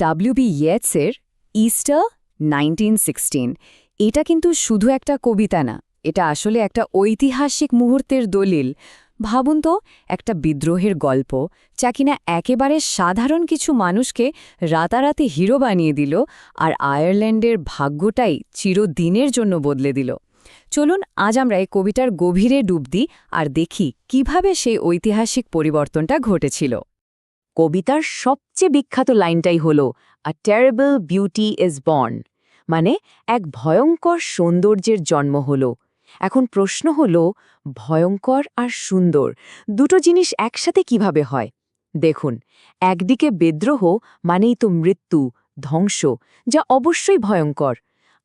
ডাব্লিউ.বি. ইয়েটসের Easter 1916 এটা কিন্তু শুধু একটা কবিতা না, এটা আসলে একটা ঐতিহাসিক মুহূর্তের দলিল। ভাবুন তো, একটা বিদ্রোহের গল্প যা কিনা একেবারে সাধারণ কিছু মানুষকে রাতারাতি হিরো বানিয়ে দিল আর আয়ারল্যান্ডের ভাগ্যটাই চিরদিনের জন্য বদলে দিল। চলুন আজ আমরা এই কবিতার গভীরে ডুব দিই আর দেখি কিভাবে সেই ঐতিহাসিক পরিবর্তনটা ঘটেছিল। কবিতার সবচেয়ে বিখ্যাত লাইনটাই হল আ টেরিবল বিউটি ইজ বর্ন, মানে এক ভয়ঙ্কর সৌন্দর্যের জন্ম হল। এখন প্রশ্ন হল, ভয়ঙ্কর আর সুন্দর দুটো জিনিস একসাথে কিভাবে হয়? দেখুন, একদিকে বিদ্রোহ মানেই তো মৃত্যু, ধ্বংস, যা অবশ্যই ভয়ঙ্কর।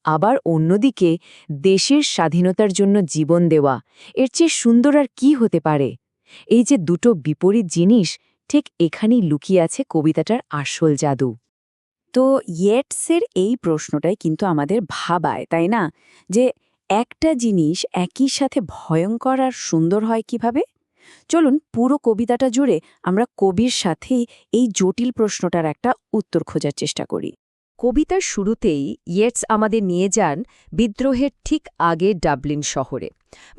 আবার অন্যদিকে দেশের স্বাধীনতার জন্য জীবন দেওয়া, এর চেয়ে সুন্দর আর কি হতে পারে? এই যে দুটো বিপরীত জিনিস, ঠিক এখানেই লুকিয়ে আছে কবিতাটার আসল জাদু। তো ইয়েটসের এই প্রশ্নটাই কিন্তু আমাদের ভাবায়, তাই না? যে একটা জিনিস একই সাথে ভয়ঙ্কর আর সুন্দর হয় কিভাবে? চলুন পুরো কবিতাটা জুড়ে আমরা কবির সাথেই এই জটিল প্রশ্নটার একটা উত্তর খোঁজার চেষ্টা করি। কবিতার শুরুতেই ইয়েটস আমাদের নিয়ে যান বিদ্রোহের ঠিক আগে ডাবলিন শহরে।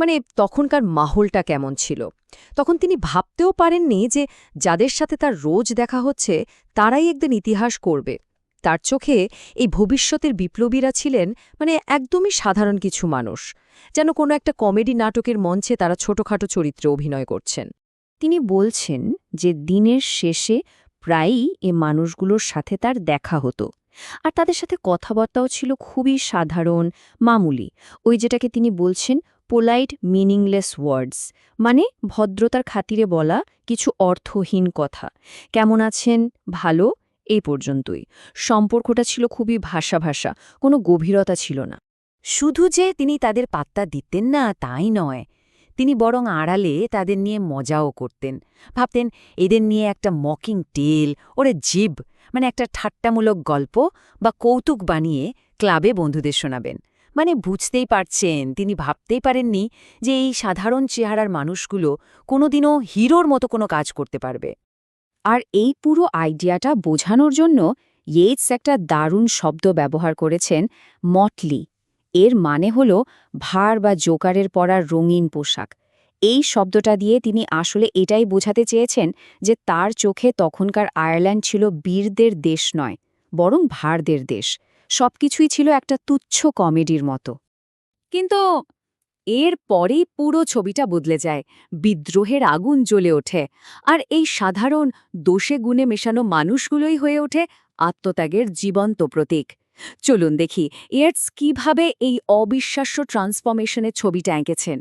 মানে তখনকার মাহলটা কেমন ছিল। তখন তিনি ভাবতেও পারেননি যে যাদের সাথে তার রোজ দেখা হচ্ছে তারাই একদিন ইতিহাস করবে। তার চোখে এই ভবিষ্যতের বিপ্লবীরা ছিলেন মানে একদমই সাধারণ কিছু মানুষ, যেন কোনো একটা কমেডি নাটকের মঞ্চে তারা ছোটখাটো চরিত্রে অভিনয় করছেন। তিনি বলছেন যে দিনের শেষে প্রায়ই এ মানুষগুলোর সাথে তার দেখা হতো, আর তাদের সাথে কথাবার্তাও ছিল খুবই সাধারণ, মামুলি। ওই যেটাকে তিনি বলছেন পোলাইট মিনিংলেস ওয়ার্ডস, মানে ভদ্রতার খাতিরে বলা কিছু অর্থহীন কথা। কেমন আছেন? ভালো, এই পর্যন্তই। সম্পর্কটা ছিল খুবই ভাষা ভাষা, কোনো গভীরতা ছিল না। শুধু যে তিনি তাদের পাত্তা দিতেন না তাই নয়, তিনি বরং আড়ালে তাদের নিয়ে মজাও করতেন। ভাবতেন এদের নিয়ে একটা মকিং টেল, ওরে জিব, মানে একটা ঠাট্টামূলক গল্প বা কৌতুক বানিয়ে ক্লাবে বন্ধুদের শোনাবেন। মানে বুঝতেই পারছেন, তিনি ভাবতেই পারেননি যে এই সাধারণ চেহারার মানুষগুলো কোনোদিনও হিরোর মতো কোনো কাজ করতে পারবে। আর এই পুরো আইডিয়াটা বোঝানোর জন্য ইয়েটস একটা দারুণ শব্দ ব্যবহার করেছেন, মটলি। এর মানে হল ভার বা জোকারের পরার রঙিন পোশাক। এই শব্দটা দিয়ে তিনি আসলে এটাই বোঝাতে চেয়েছেন যে তার চোখে তখনকার আয়ারল্যান্ড ছিল বীরদের দেশ নয়, বরং ভারদের দেশ। সবকিছুই ছিল একটা তুচ্ছ কমেডির মতো। কিন্তু এর পরেই পুরো ছবিটা বদলে যায়। বিদ্রোহের আগুন জ্বলে ওঠে আর এই সাধারণ দোষে গুণে মেশানো মানুষগুলোই হয়ে ওঠে আত্মত্যাগের জীবন্ত প্রতীক। চলুন দেখি ইয়েটস কিভাবে এই অবিশ্বাস্য ট্রান্সফরমেশনের ছবিটা এঁকেছেন।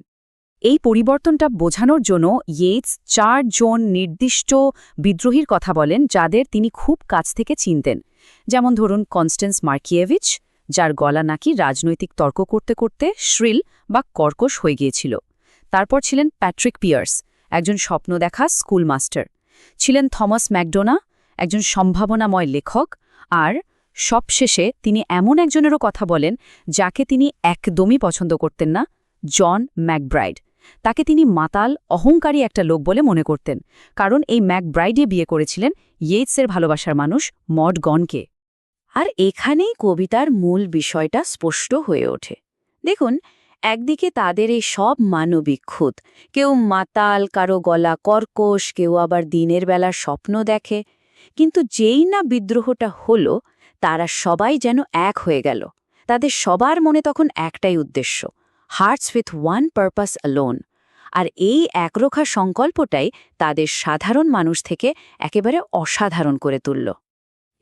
এই পরিবর্তনটা বোঝানোর জন্য ইয়েটস 4 জন নির্দিষ্ট বিদ্রোহীর কথা বলেন যাদের তিনি খুব কাছ থেকে চিনতেন। যেমন ধরুন কনস্ট্যান্স মার্কিয়েভিচ, যার গলা নাকি রাজনৈতিক তর্ক করতে করতে শ্রিল বা কর্কশ হয়ে গিয়েছিল। তারপর ছিলেন প্যাট্রিক পিয়ার্স, একজন স্বপ্ন দেখা স্কুল মাস্টার। ছিলেন থমাস ম্যাকডোনা, একজন সম্ভাবনাময় লেখক। আর সবশেষে তিনি এমন একজনেরও কথা বলেন যাকে তিনি একদমই পছন্দ করতেন না, জন ম্যাকব্রাইড। তাকে তিনি মাতাল, অহংকারী একটা লোক বলে মনে করতেন, কারণ এই ম্যাকব্রাইডে বিয়ে করেছিলেন ইয়েটসের ভালোবাসার মানুষ মড গনকে। আর এখানেই কবিতার মূল বিষয়টা স্পষ্ট হয়ে ওঠে। দেখুন, একদিকে তাদের এই সব মানবিক খুঁত, কেউ মাতাল, কারো গলা কর্কশ, কেউ আবার দিনের বেলার স্বপ্ন দেখে। কিন্তু যেই না বিদ্রোহটা হলো, তারা সবাই যেন এক হয়ে গেল। তাদের সবার মনে তখন একটাই উদ্দেশ্য, hearts with one purpose alone. আর এই একরোখা সংকল্পটাই তাদের সাধারণ মানুষ থেকে একেবারে অসাধারণ করে তুলল।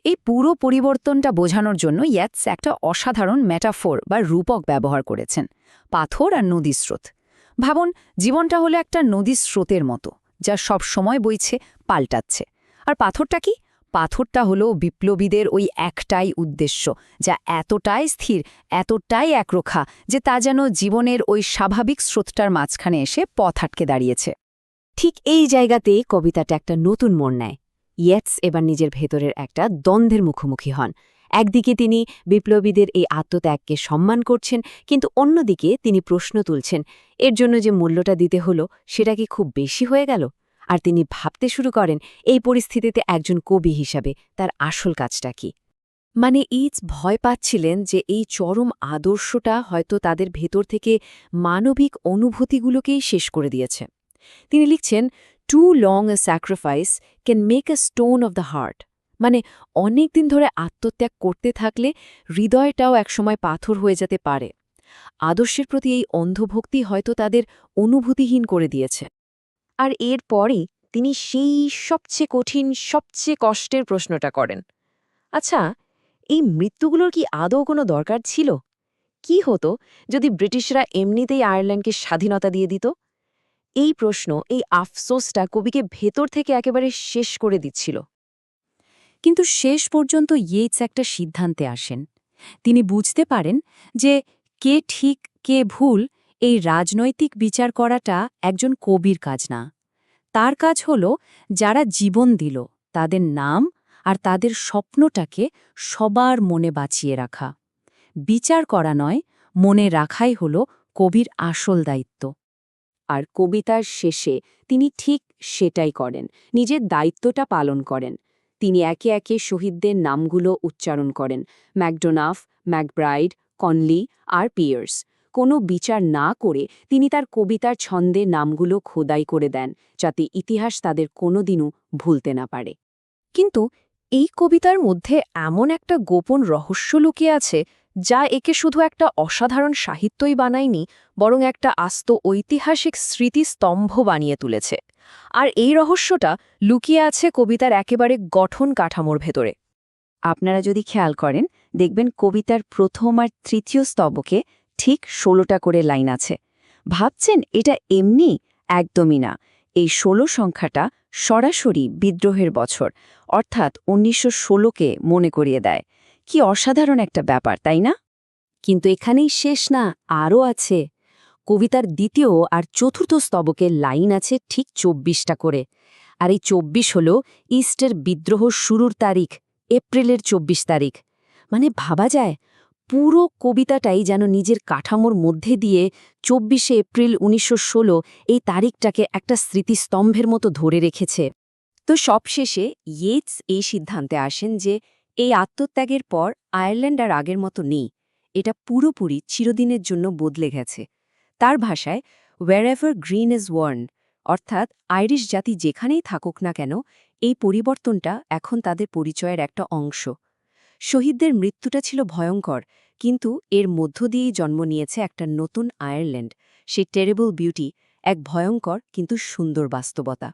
এই পুরো পরিবর্তনটা বোঝানোর জন্য ইয়েটস একটা অসাধারণ মেটাফোর বা রূপক ব্যবহার করেছেন, পাথর আর নদীর স্রোত। ভাবুন, জীবনটা হলো একটা নদীর স্রোতের মতো, যা সব সময় বইছে, পাল্টাচ্ছে। আর পাথরটা কি? পাথরটা হলো বিপ্লবীদের ওই একটাই উদ্দেশ্য, যা এতটাই স্থির, এতটাই একরোখা যে তা যেন জীবনের ওই স্বাভাবিক স্রোতটার মাঝখানে এসে পথ আটকে দাঁড়িয়েছে। ঠিক এই জায়গাতেই কবিতাটা একটা নতুন মোড় নেয়। ইয়েটস এবার নিজের ভেতরের একটা দ্বন্দ্বের মুখোমুখি হন। একদিকে তিনি বিপ্লবীদের এই আত্মত্যাগকে সম্মান করছেন, কিন্তু অন্যদিকে তিনি প্রশ্ন তুলছেন, এর জন্য যে মূল্যটা দিতে হলো সেটা কি খুব বেশি হয়ে গেল? আর তিনি ভাবতে শুরু করেন এই পরিস্থিতিতে একজন কবি হিসাবে তার আসল কাজটা কি। মানে ইটস ভয় পাচ্ছিলেন যে এই চরম আদর্শটা হয়তো তাদের ভেতর থেকে মানবিক অনুভূতিগুলোকেই শেষ করে দিয়েছে। তিনি লিখছেন, too long a sacrifice can make a stone of the heart. মানে অনেক দিন ধরে আত্মত্যাগ করতে থাকলে হৃদয়টাও একসময় পাথর হয়ে যেতে পারে। আদর্শের প্রতি এই অন্ধভক্তি হয়তো তাদের অনুভূতিহীন করে দিয়েছে। আর এরপরই তিনি সেই সবচেয়ে কঠিন, সবচেয়ে কষ্টের প্রশ্নটা করেন। আচ্ছা, এই মৃত্যুগুলোর কি আদৌ কোনো দরকার ছিল? কি হতো যদি ব্রিটিশরা এমনিতেই আয়ারল্যান্ডকে স্বাধীনতা দিয়ে দিত? এই প্রশ্ন, এই আফসোসটা কবিকে ভেতর থেকে একেবারে শেষ করে দিচ্ছিল। কিন্তু শেষ পর্যন্ত ইয়েটস একটা সিদ্ধান্তে আসেন। তিনি বুঝতে পারেন যে কে ঠিক কে ভুল এই রাজনৈতিক বিচার করাটা একজন কবির কাজ না। তার কাজ হল যারা জীবন দিল তাদের নাম আর তাদের স্বপ্নটাকে সবার মনে বাঁচিয়ে রাখা। বিচার করা নয়, মনে রাখাই হল কবির আসল দায়িত্ব। আর কবিতার শেষে তিনি ঠিক সেটাই করেন, নিজের দায়িত্বটা পালন করেন। তিনি একে একে শহীদদের নামগুলো উচ্চারণ করেন, ম্যাকডোনাফ, ম্যাকব্রাইড, কনলি আর পিয়ার্স। কোনো বিচার না করে তিনি তার কবিতার ছন্দে নামগুলো খোদাই করে দেন, যাতে ইতিহাস তাদের কোনোদিনও ভুলতে না পারে। কিন্তু এই কবিতার মধ্যে এমন একটা গোপন রহস্য লুকিয়ে আছে যা একে শুধু একটা অসাধারণ সাহিত্যই বানায়নি, বরং একটা আস্ত ঐতিহাসিক স্মৃতিস্তম্ভ বানিয়ে তুলেছে। আর এই রহস্যটা লুকিয়ে আছে কবিতার একেবারে গঠন কাঠামোর ভেতরে। আপনারা যদি খেয়াল করেন, দেখবেন কবিতার প্রথম আর তৃতীয় স্তবকে ঠিক ১৬টা করে লাইন আছে। ভাবছেন এটা এমনি? একদমই না। এই ১৬ সংখ্যাটা সরাসরি বিদ্রোহের বছর, অর্থাৎ ১৯১৬কে মনে করিয়ে দেয়। কি অসাধারণ একটা ব্যাপার, তাই না? কিন্তু এখানেই শেষ না, আরও আছে। কবিতার দ্বিতীয় আর চতুর্থ স্তবকের লাইন আছে ঠিক ২৪টা করে। আর এই ২৪ হল ইস্টের বিদ্রোহ শুরুর তারিখ, এপ্রিলের ২৪ তারিখ। মানে ভাবা যায়, পুরো কবিতাটাই যেন নিজের কাঠামোর মধ্যে দিয়ে ২৪শে এপ্রিল ১৯১৬ এই তারিখটাকে একটা স্মৃতিস্তম্ভের মতো ধরে রেখেছে। তো সবশেষে ইয়েটস এই সিদ্ধান্তে আসেন যে এই আত্মত্যাগের পর আয়ারল্যান্ড আর আগের মতো নেই, এটা পুরোপুরি চিরদিনের জন্য বদলে গেছে। তার ভাষায়, wherever green is worn, অর্থাৎ আইরিশ জাতি যেখানেই থাকুক না কেন, এই পরিবর্তনটা এখন তাদের পরিচয়ের একটা অংশ। শহীদদের মৃত্যুটা ছিল ভয়ঙ্কর, কিন্তু এর মধ্য দিয়েই জন্ম নিয়েছে একটা নতুন আয়ারল্যান্ড, সেই টেরেবল বিউটি, এক ভয়ঙ্কর কিন্তু সুন্দর বাস্তবতা।